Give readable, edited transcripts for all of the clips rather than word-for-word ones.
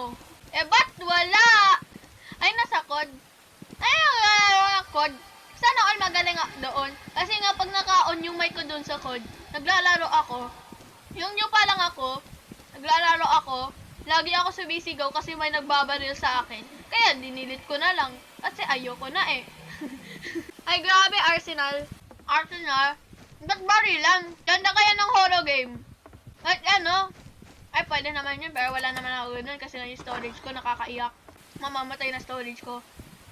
ko. Eh, ba't wala? Ay, nasa code. Ay, wala code. Sana all magaling doon. Kasi nga, pag naka-on yung mic ko doon sa code, naglalaro ako. Yung new pa lang ako, naglalaro ako, lagi ako sumisigaw kasi may nagbabaril sa akin. Kaya, dinilit ko na lang. Kasi ayoko na eh. Ay, grabe, Arsenal. Arsenal? Ba't barilan? Ganda kaya ng horror game. At ano? Ay, pwede naman yun, pero wala naman ako nun kasi yung storage ko nakakaiyak. Mamamatay na storage ko.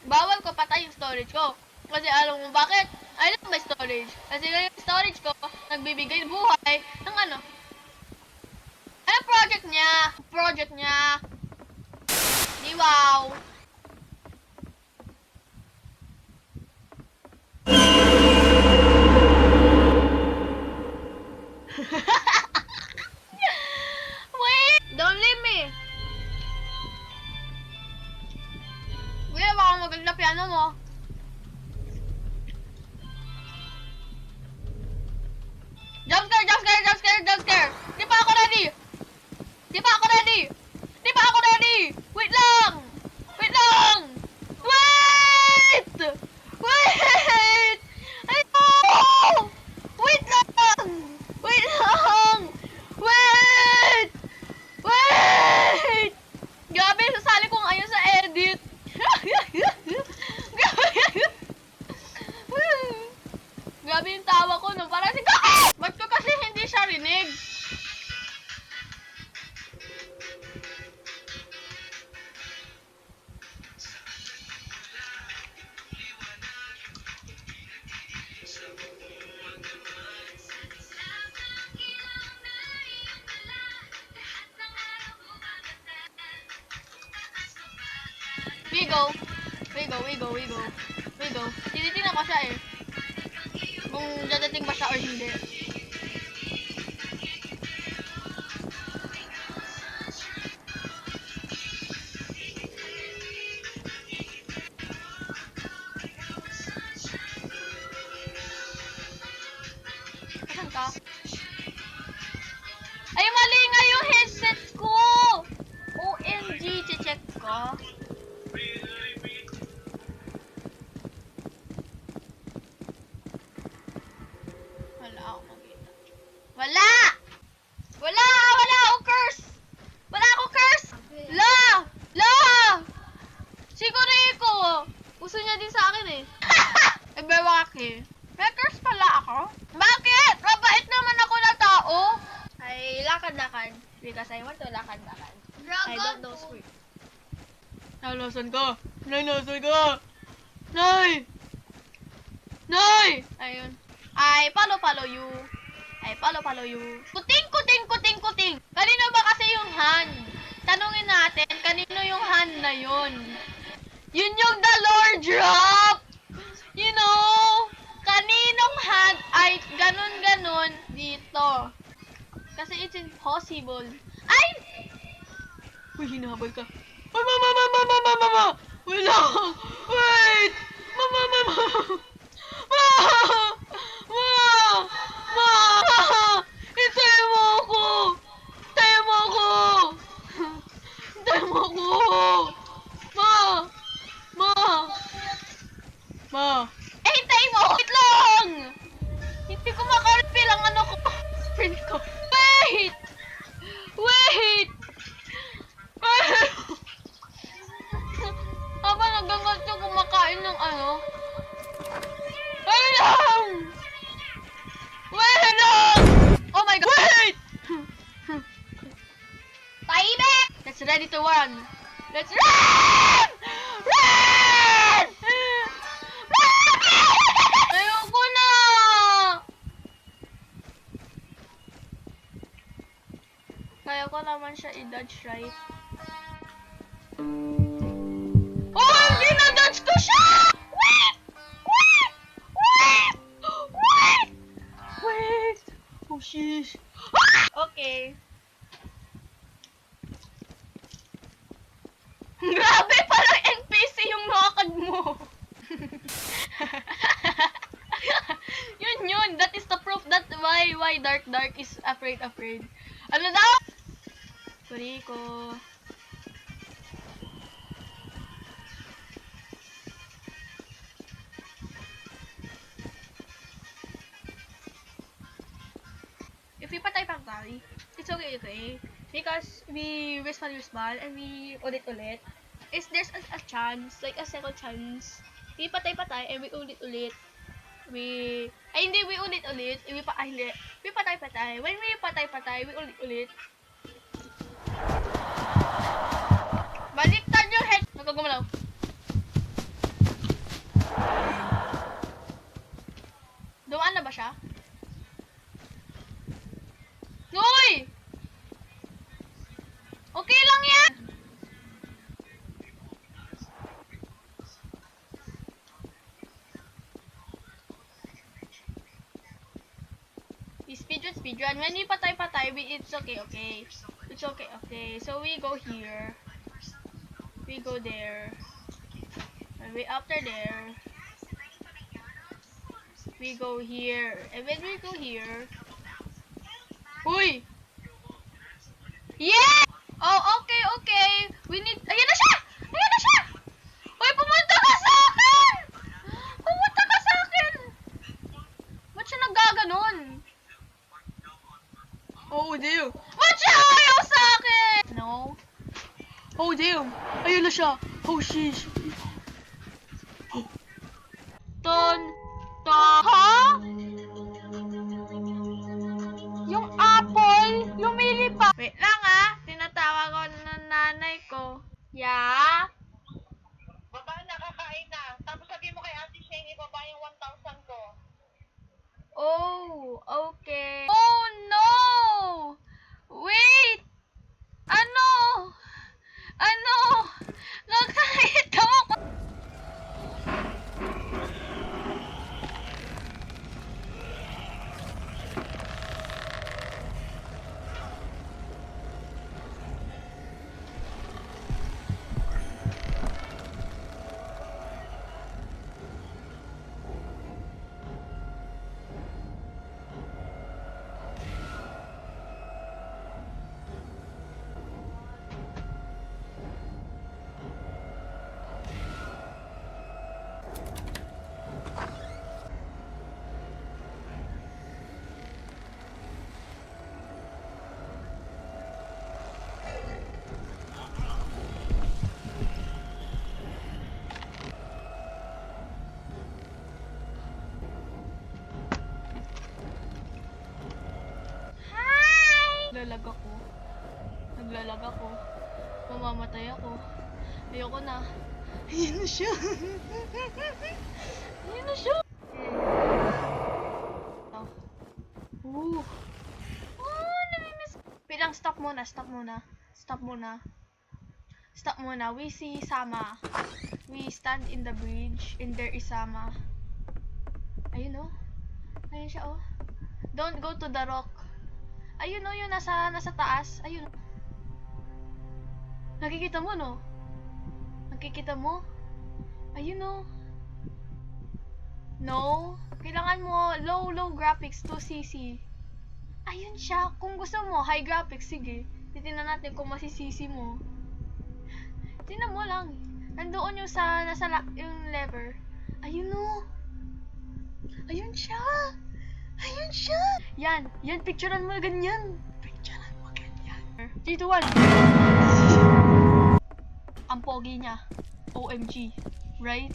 Bawal ko patay yung storage ko. Kasi alam mo bakit? I love my storage. Kasi yung storage ko, nagbibigay buhay ng ano. Ano project niya? Project niya. Di wow. Wait! Don't leave me! Kuya, baka maganda piano mo. Jump scare, jump scare, jump scare, jump scare! Di pa ako ready! Di pa ako ready! Di pa ako ready! Wait lang! Wait lang! Wait! Wait! Ay, no! Wait lang! Wait lang! Wait! Wait! Grabe, sasali ko ngayon sa edit. Grabe yung tawa ko, no? Parang ba't ko kasi hindi siya rinig? We go. We go, we go, we go. We go. Tinitingnan ko siya eh. Kung dadating ba siya or hindi. Asan ka? Ay, mali nga yung headset ko! OMG, check ko. Wala ako makita. Wala! Wala! Wala akong curse! Wala akong curse! La! La! Siguro ko. Uso niya din sa akin eh. Eh, bewaki. May curse pala ako? Bakit? Mabait naman ako na tao. Ay, lakad-lakad. Because I want to lakad-lakad. I don't know sweet. Nalasan ka? Nay, nasan ka? Nay! Nay! Ayun. I follow you. I follow you. Kuting, kuting, kuting, kuting. Kanino ba kasi yung hand? Tanungin natin, kanino yung hand na yun? Yun yung the Lord drop! You know? Kaninong hand ay ganun-ganun dito? Kasi it's impossible. Ay! Uy, hinahabol ka. Ay, mama! Wait lang! Wait! Mama! Hintayin mo ako! Hintayin mo ako! Hintayin mo ako! Ma! Eh, hintayin mo! Wait lang! Hindi ko makarapil ang ano ko. Sprint ko. Wait! Wait! Habang nagagat ko kumakain ng ano. Wait lang! Wait lang! Oh my god! Wait! Tahimik! Let's ready to run! Let's run! Run! Ayoko na! Kaya ko naman siya i-dodge, right? Oh! Hindi na-dodge ko siya! Wait! Wait! Wait! Wait! Wait! Oh, sheesh. Okay. Grabe! Parang NPC yung lakad mo! Yun! That is the proof that why Dark is afraid. Ano daw? Sorry ko. ulit, because we whisper and we ulit, is there's a chance, like a second chance. We patay-patay and we ulit-ulit. Hindi, we ulit-ulit. Hindi. We patay-patay. When we patay-patay, we ulit-ulit. Baliktad yung head. Magkagumalaw. Dumaan na ba siya? Uy! Okay lang yan! Speedrun. When we patay-patay, it's okay. It's okay. So we go here. We go there. And we after there. We go here. And when we go here. Uy! Yeah! Oh, okay. We need... Ayan na siya! Uy, pumunta ka sa akin! Ba't siya naggaganon? Oh, damn. Ba't siya ayaw sa akin? No. Oh, damn. Ayun na siya. Oh, sheesh. Ha? Yung apple, lumilipad. Wait lang tinatawag ko ng nanay ko. Yeah? Baba na, kakain na. Tapos sabihin mo kay Ate Shane, ibaba yung 1,000 ko. Oh, okay. Oh, no! Wait! Ano? Nakakita mo ko. Naglalag ako. Mamamatay ako. Ayoko na. Ayan na siya. Namimiss. Wait lang, stop muna. We see Sama. We stand in the bridge and there is Sama. Ayun Ayun siya Don't go to the rock. Ayun yun nasa taas. Ayun. Nakikita mo Ayun No. Kailangan mo low graphics 2cc. Ayun siya. Kung gusto mo high graphics, sige. Titingnan natin kung masisisi mo. Tingnan mo lang. Nandoon yung yung lever. Ayun Ayun siya. Yan, picturean mo ganyan. 3, 2, 1. Ang pogi niya. OMG. Right?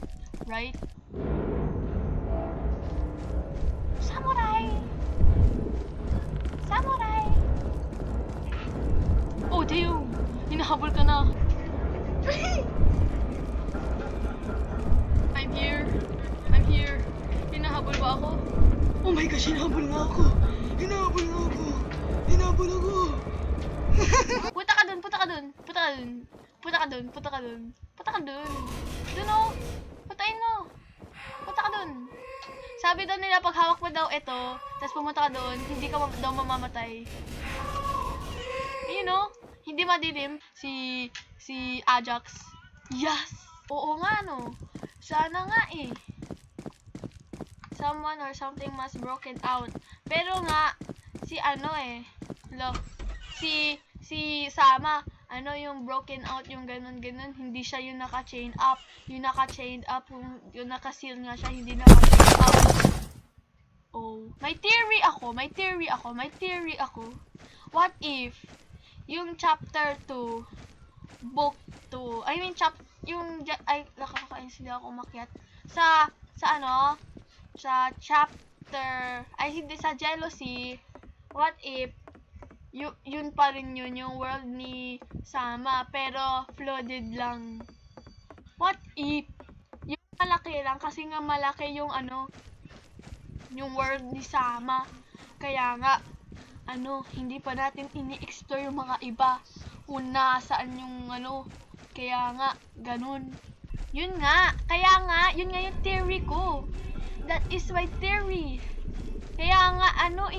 Samurai! Oh, damn! Hinahabol ka na. I'm here. Hinahabol ba ako? Oh my gosh, hinahabol nga ako. Punta ka dun. Patayin mo. Punta ka dun. Sabi daw nila pag hawak mo daw ito, tapos pumunta ka doon, hindi ka daw mamamatay. Ayun hindi madilim si Ajax. Yes! Oo nga Sana nga Someone or something must broken out. Pero nga, si Sama, yung broken out, yung ganun, hindi siya yung naka-chain up. Yung naka-chained up, yung naka-seal nga siya, hindi naka-chain up. Oh, may theory ako. What if yung chapter 2, book 2, I mean ay nakakainis, hindi ako umakyat. Sa ano, sa chapter, ay hindi, sa jealousy, what if yun pa rin yun, yung world ni Sama, pero flooded lang. What if yung malaki lang, kasi nga malaki yung ano, yung world ni Sama. Kaya nga, ano, hindi pa natin ini-explore yung mga iba. Kung nasaan yung ano, kaya nga, ganun. Yun nga, kaya nga, yun nga yung theory ko. That is my theory. Kaya nga, ano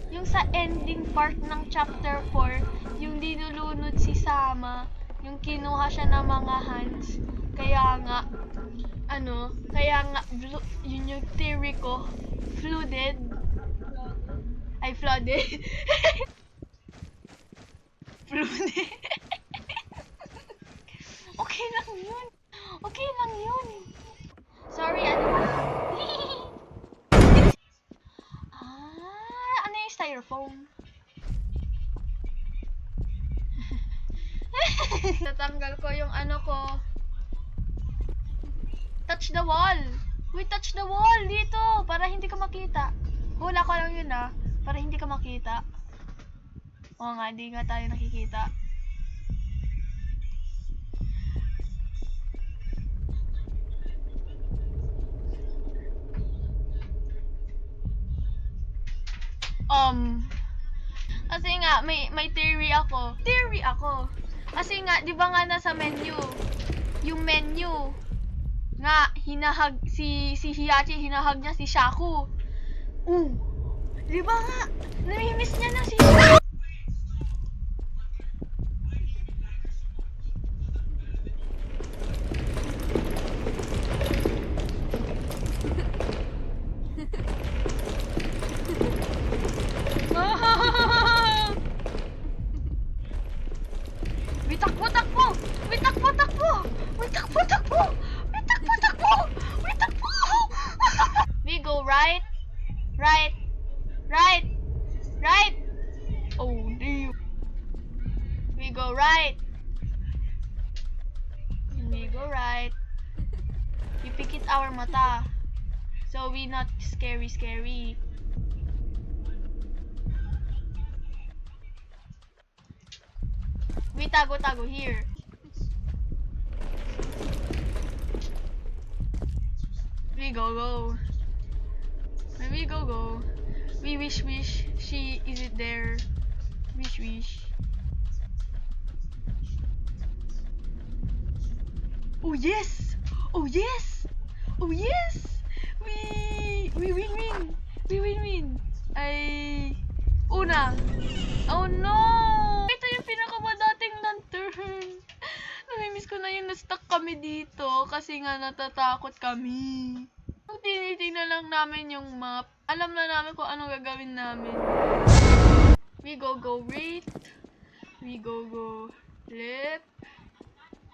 yung sa ending part ng chapter 4, yung dinulunod si Sama, yung kinuha siya ng mga hands, kaya nga, ano, kaya nga, yun yung theory ko, flooded. Ay, flooded. Flooded. Okay lang yun. Okay lang yun. Sorry, ano ba? Ano yung styrofoam? Natanggal ko yung ano ko. Touch the wall. We touch the wall dito para hindi ka makita. Hula ko lang yun para hindi ka makita. Oo nga, di nga tayo nakikita. Kasi nga, may theory ako. Kasi nga, di ba nga nasa menu, yung menu, nga, hinahag, si Hiachi, hinahag niya si Shaku. Di ba nga, namimiss niya na si Takbo, takbo! Wait, takbo, takbo! Wait, takbo, takbo! Wait, takbo, takbo! Wait, takbo! We go right, right, right, right! Oh, damn. We go right. We go right. You pikit our mata. So we not scary. We tago here. We go. When we go. We wish she isn't there. Wish. Oh yes! Oh yes! Oh yes! We win. Ay, una. Oh no! Ito yung pinakamadating lantern. Namimiss ko na yung na-stuck kami dito kasi nga natatakot kami. Tinitingnan lang namin yung map. Alam na namin kung anong gagawin namin. We go right. We go left.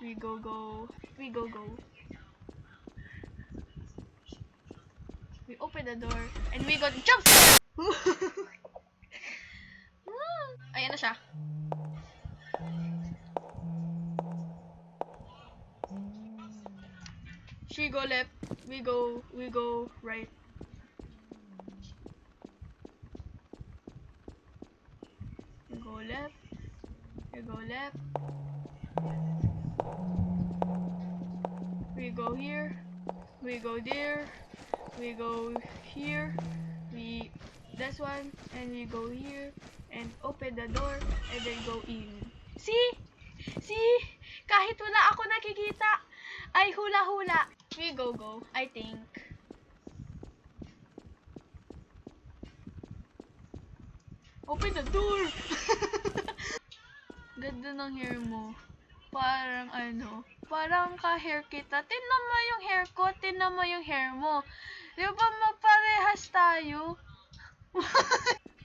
We go. We open the door and we go jump. Ayan na siya. She go left, we go right. We go left. We go here. We go there. We go here. This one, and we go here and open the door and then go in. See? Kahit wala ako nakikita, ay hula-hula. We go, I think. Open the door! Ganda ng hair mo. Parang ka-hair kita. Tingnan mo yung hair ko, tingnan mo yung hair mo. Di ba magparehas tayo?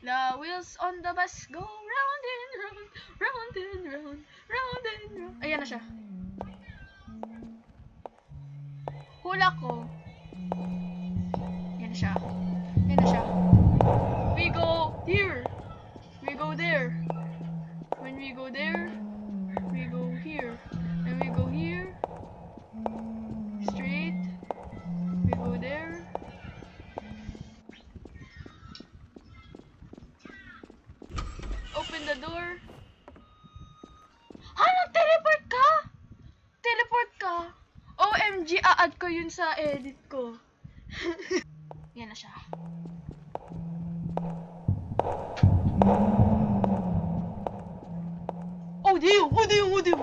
The wheels on the bus go round and round, round and round, round and round. Ayan na siya. Hula ko. Ayan na siya. We go here. We go there. then we go there. We go here. And we go here. Straight. We go there. Open the door. Ha? Nag-teleport ka? Teleport ka? OMG, a-add ko yun sa edit ko. Yan na siya. Oh, damn! Oh, damn! Oh, damn!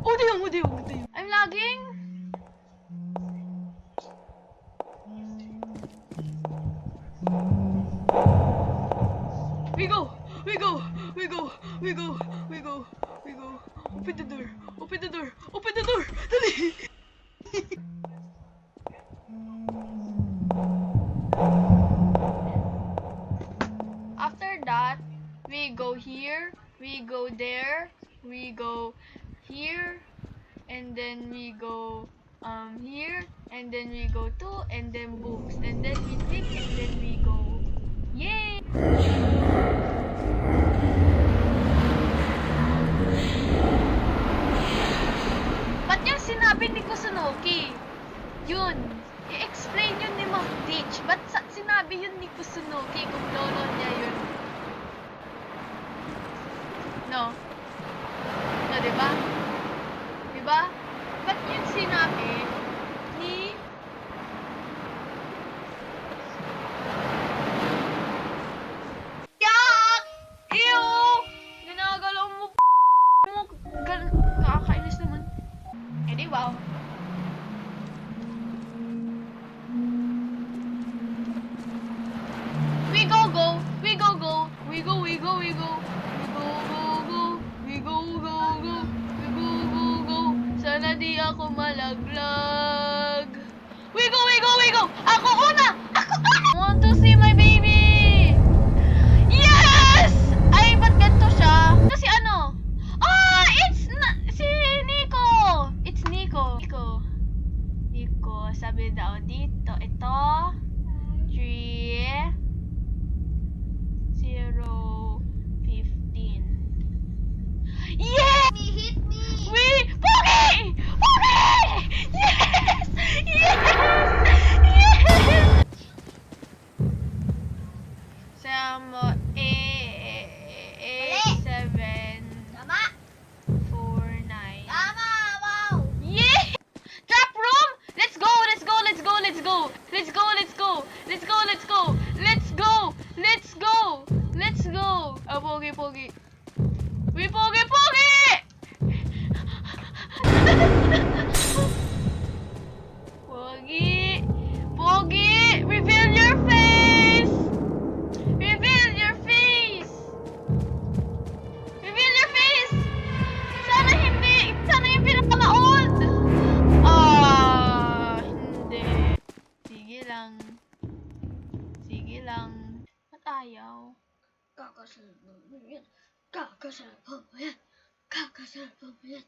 Oh, damn! Oh, damn! Oh, damn! I'm lagging! We go! We go! We go! We go! We go! We go! Open the door! Open the door! Open the door! Dali! After that, we go here, we go there, we go here, and then we go here, and then we go to, and then books, and then we think, and then we go. Yay! Ba't yung sinabi ni Kusunoki? Yun. I-explain yun ni Ma'am Teach. Ba't sinabi yun ni Kusunoki kung lolo niya yun? No? No, diba? Diba? Ba't yun sinabi ni... Yak! Ew! Ginagalaw mo mo. Kakainis naman. Eh di wow. We go go, we go go, we go we go we go, we go go go, we go go go, we go go go. Sana di ako malaglag. We go we go we go. Ako una, ako una. I want to see my baby. Yes! Ay, ba't ganito siya? Ito si ano? Ah, si Nico. It's Nico. Nico, sabi daw dito. Ito. 3 0 15. Yeah! Hit me! Pogi! Pogi! Yes! Yes! Yes! Samo A7 Tama! 4 9. Tama! Wow! Yeah! Trap room! Let's go! Let's go! Let's go! Let's go! Let's go! Let's go! Let's go! Let's go! Let's go! Let's go! Let's go! Oh, pogi, pogi. We pogi, pogi! Pogi! Pogi! Reveal your face! Reveal your face! Reveal your face! Sana hindi! Sana yung pinaka-old! Ah, hindi. Sige lang. Sige lang. Ba't ayaw? Kakasalpon mo yan! Kakasalpon mo yan! Kakasalpon mo yan!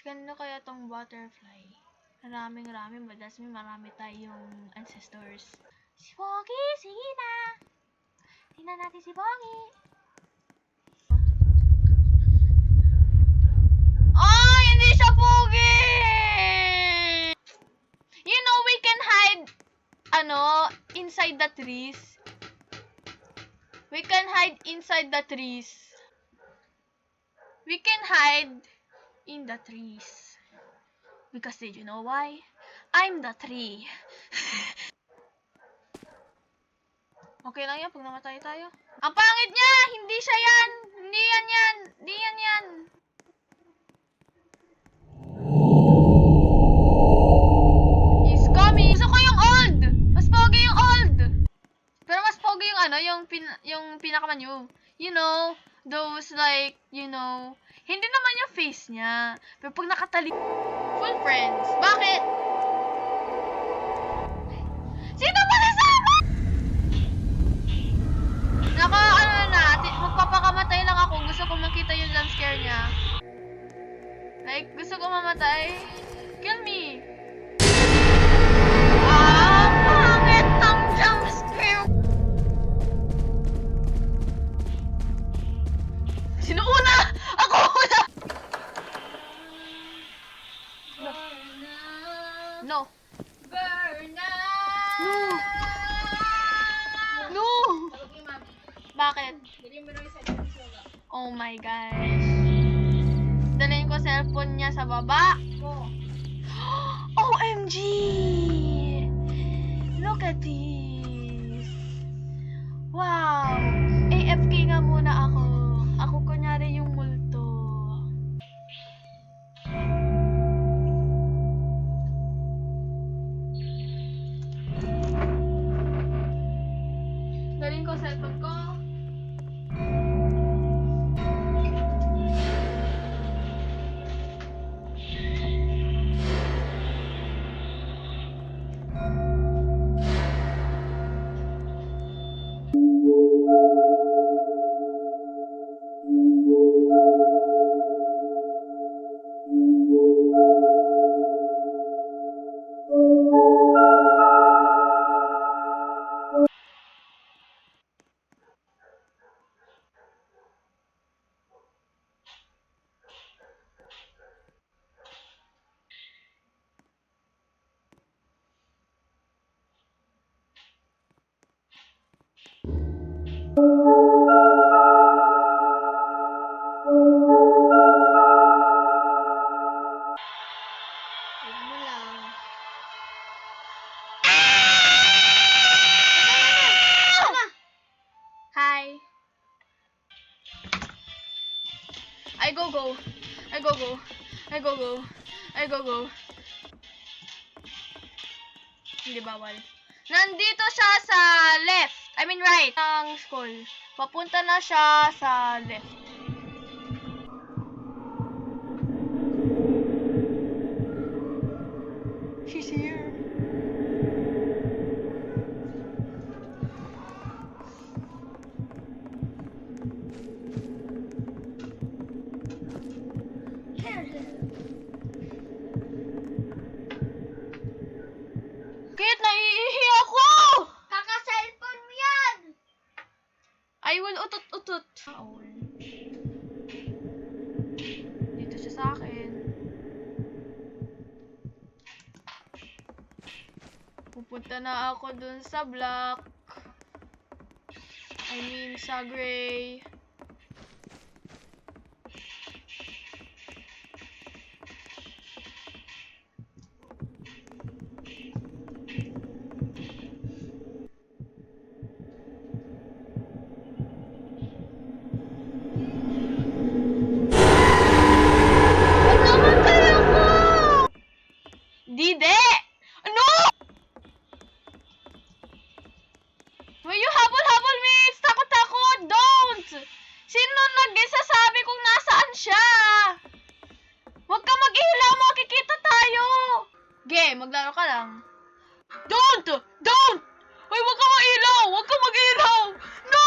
Kanino kaya tong butterfly? Maraming-rami, madalas marami tayong ancestors. Si Pogi! Sige na! Tingnan natin si Pogi! Oh! Hindi siya Pogi! You know, we can hide inside the trees. We can hide inside the trees. We can hide in the trees. Because did you know why? I'm the tree. Okay lang yan pag namatay tayo. Ang pangit niya! Hindi siya yan! Hindi yan yan! Hindi yan yan! He's coming! Gusto ko yung old! Mas pogi yung old! Pero mas pogi yung yung pinakamanyo. You know, those like, hindi naman yung face niya. Pero pag nakatali... Full friends. Bakit? Sino ba nasama? Magpapakamatay lang ako. Gusto ko makita yung jump scare niya. Like, gusto ko mamatay. Kill me. Bakit? Bili mo lang sa soda. Oh my gosh. Dalhin ko cellphone niya sa baba. Oo. OMG! Look at this. Wow. AFK nga muna ako. Ako kunyari yung multo. Dalhin ko cellphone ko. Huwag mo lang. Hi. I go go. I go go. I go go. I go go. Hindi bawal. Nandito siya sa left. I mean right. Ang school. Papunta na siya sa left. She's here. Kit, naiihi ako! Kaka-cellphone mo yan! I will utot-utot. Dito siya sa akin. Pupunta na ako dun sa black. I mean, sa gray. Namatay ako! Dide! Ano? Will you habol-habol me? It's takot-takot! Don't! Sino nagsasabi kung nasaan siya? Huwag ka mag-ilaw, makikita tayo! Ge, maglaro ka lang. Don't! Don't! Uy, huwag ka mag-ilaw! Huwag ka mag-ilaw! No!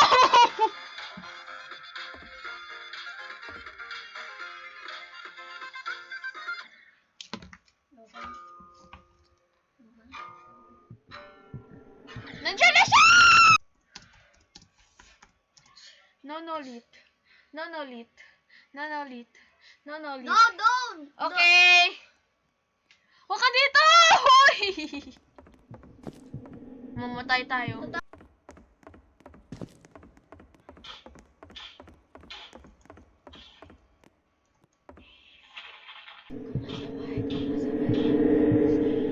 Nandiyan na siya! Nonolit. Nonolit. Nonolit. Nonolit. No, don't! Okay. Huwag ka dito! Hoy! Mamatay tayo.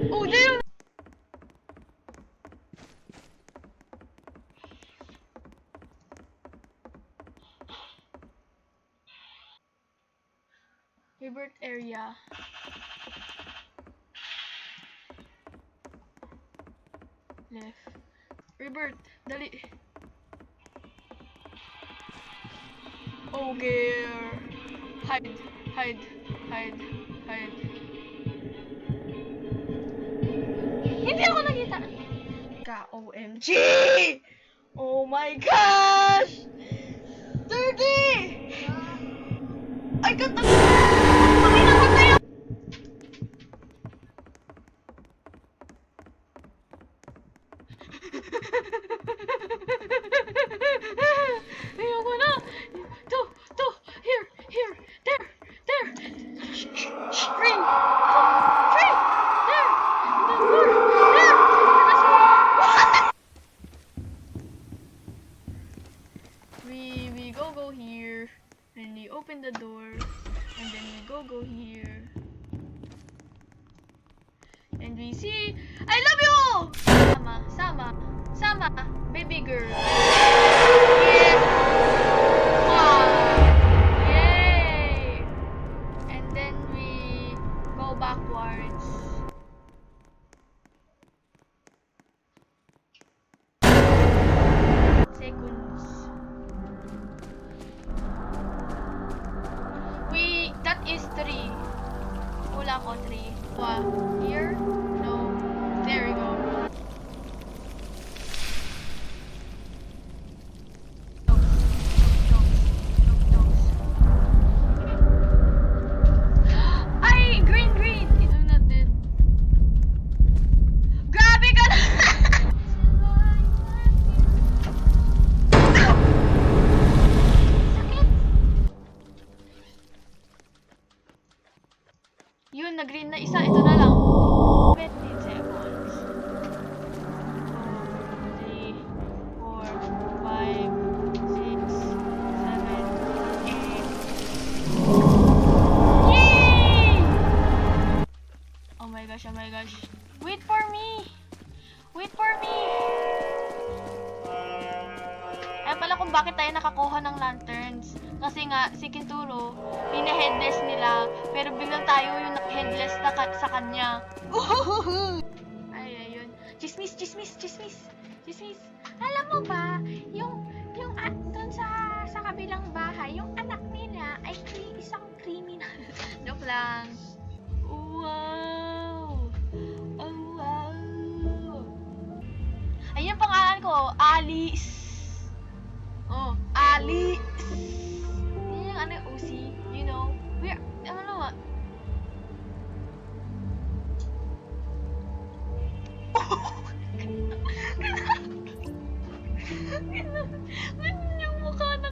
Oh, damn! Rebirth area. Left. Rebirth. Dali. Okay. Hide. Hide. Hide. Hide. Hindi ako nakita. Ka-OMG! Oh my gosh! 30! Ay, katang... Pakinakot tayo! Ayoko na! Two! Here! There! Three! There! And then more! There! We go here, and we open the door, and then we go here, and we see, I love you! Sama, baby girl. Yes! Wow! Yay! And then we go backwards. Seconds. That is 3. Wala ko 3. Wow. Here? No. There we go. Ay! Green! I'm not dead. Grabe ka na! Yun, na-green na isa. Ito na lang. 15 seconds. 2, 3, 4, 5, 6, 7, 8. Yay! Oh my gosh. Wait for me! Ayan pala kung bakit tayo nakakuha ng lanterns. Kasi nga, si Kinturo, pina-headless nila, pero biglang tayo yung headless sa kanya. Ay, ayun. Chismis. Alam mo ba, yung dun sa kabilang bahay, yung anak nila ay isang criminal. Joke lang. Wow! Oh, wow! Ayun ang pangalan ko, Alice. Oh, Alice. Yun yung ano, OC, you know. Ano?